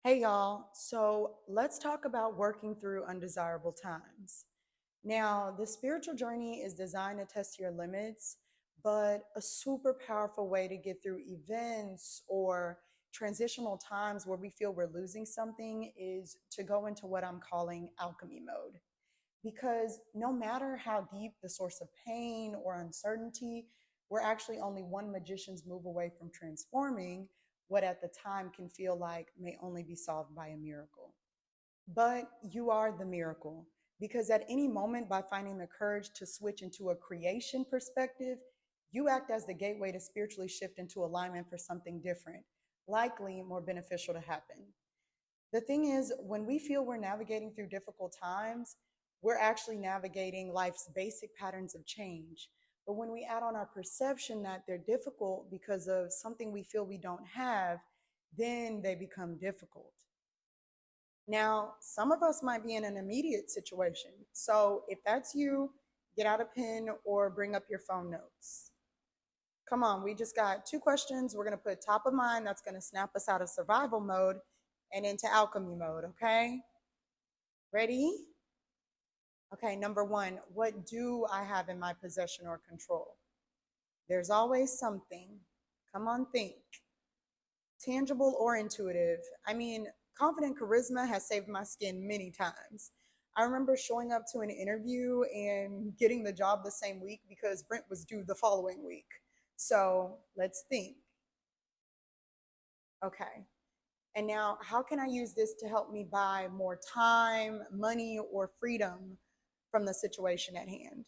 Hey y'all, so let's talk about working through undesirable times. Now, the spiritual journey is designed to test your limits, but a super powerful way to get through events or transitional times where we feel we're losing something is to go into what I'm calling alchemy mode. Because no matter how deep the source of pain or uncertainty, we're actually only one magician's move away from transforming what at the time can feel like may only be solved by a miracle. But you are the miracle because at any moment, by finding the courage to switch into a creation perspective, you act as the gateway to spiritually shift into alignment for something different, likely more beneficial to happen. The thing is, when we feel we're navigating through difficult times, we're actually navigating life's basic patterns of change. But when we add on our perception that they're difficult because of something we feel we don't have, then they become difficult. Now, some of us might be in an immediate situation. So if that's you, get out a pen or bring up your phone notes. Come on, we just got two questions. We're going to put top of mind. That's going to snap us out of survival mode and into alchemy mode, okay? Ready? Okay, number one, what do I have in my possession or control? There's always something. Come on, think. Tangible or intuitive. I mean, confident charisma has saved my skin many times. I remember showing up to an interview and getting the job the same week because Brent was due the following week. So let's think. Okay. And now, how can I use this to help me buy more time, money, or freedom from the situation at hand?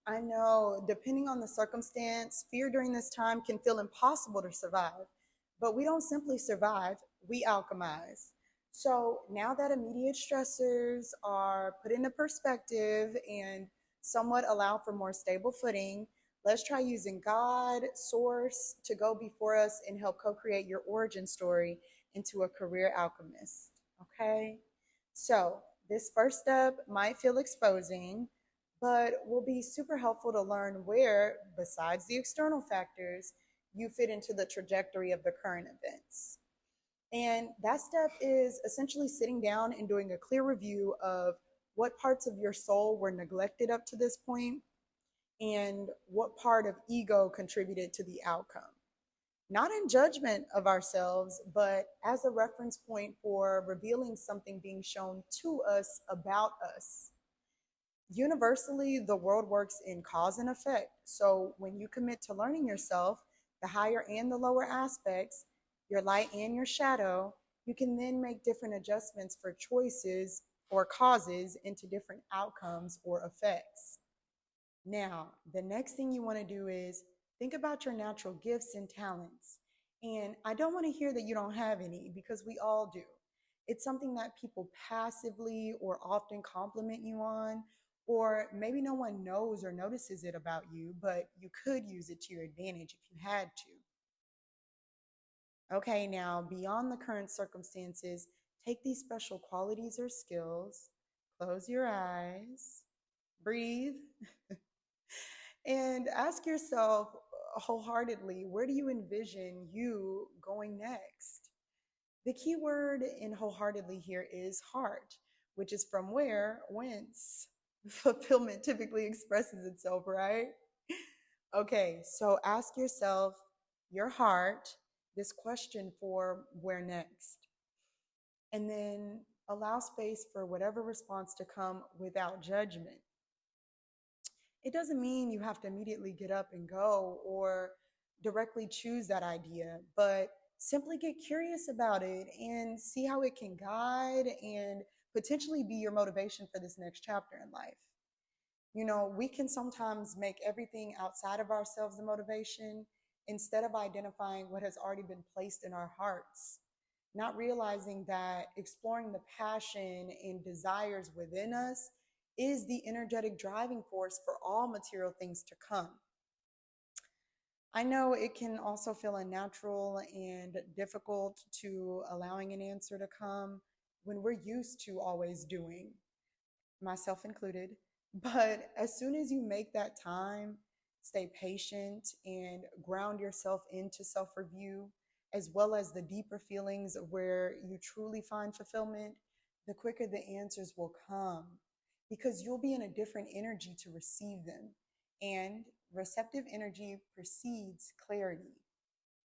I know, depending on the circumstance, fear during this time can feel impossible to survive. But we don't simply survive, we alchemize. So now that immediate stressors are put into perspective and somewhat allow for more stable footing, let's try using God, Source, to go before us and help co create your origin story into a career alchemist. Okay? So, this first step might feel exposing, but will be super helpful to learn where, besides the external factors, you fit into the trajectory of the current events. And that step is essentially sitting down and doing a clear review of what parts of your soul were neglected up to this point and what part of ego contributed to the outcome. Not in judgment of ourselves, but as a reference point for revealing something being shown to us about us. Universally, the world works in cause and effect. So when you commit to learning yourself, the higher and the lower aspects, your light and your shadow, you can then make different adjustments for choices or causes into different outcomes or effects. Now, the next thing you want to do is think about your natural gifts and talents. And I don't want to hear that you don't have any because we all do. It's something that people passively or often compliment you on, or maybe no one knows or notices it about you, but you could use it to your advantage if you had to. Okay, now beyond the current circumstances, take these special qualities or skills, close your eyes, breathe, and ask yourself wholeheartedly, where do you envision you going next? The key word in wholeheartedly here is heart, which is from whence fulfillment typically expresses itself, right? Okay, so ask yourself, your heart, this question for where next. And then allow space for whatever response to come without judgment. It doesn't mean you have to immediately get up and go or directly choose that idea, but simply get curious about it and see how it can guide and potentially be your motivation for this next chapter in life. You know, we can sometimes make everything outside of ourselves the motivation instead of identifying what has already been placed in our hearts, not realizing that exploring the passion and desires within us is the energetic driving force for all material things to come. I know it can also feel unnatural and difficult to allowing an answer to come when we're used to always doing, myself included. But as soon as you make that time, stay patient and ground yourself into self review, as well as the deeper feelings of where you truly find fulfillment, the quicker the answers will come because you'll be in a different energy to receive them. And receptive energy precedes clarity.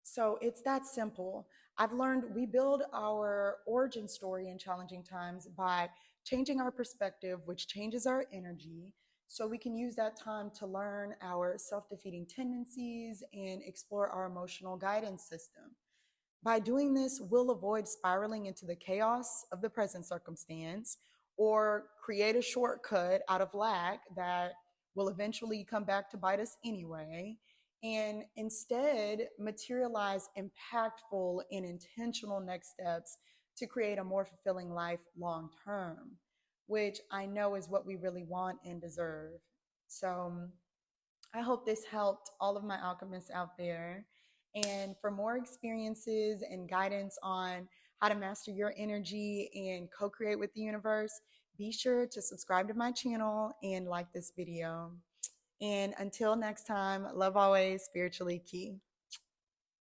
So it's that simple. I've learned we build our origin story in challenging times by changing our perspective, which changes our energy. So we can use that time to learn our self defeating tendencies and explore our emotional guidance system. By doing this, we'll avoid spiraling into the chaos of the present circumstance or create a shortcut out of lack that will eventually come back to bite us anyway, and instead materialize impactful and intentional next steps to create a more fulfilling life long term, which I know is what we really want and deserve. So, I hope this helped all of my alchemists out there. And for more experiences and guidance on how to master your energy and co create with the universe, be sure to subscribe to my channel and like this video. And until next time, love always, spiritually key.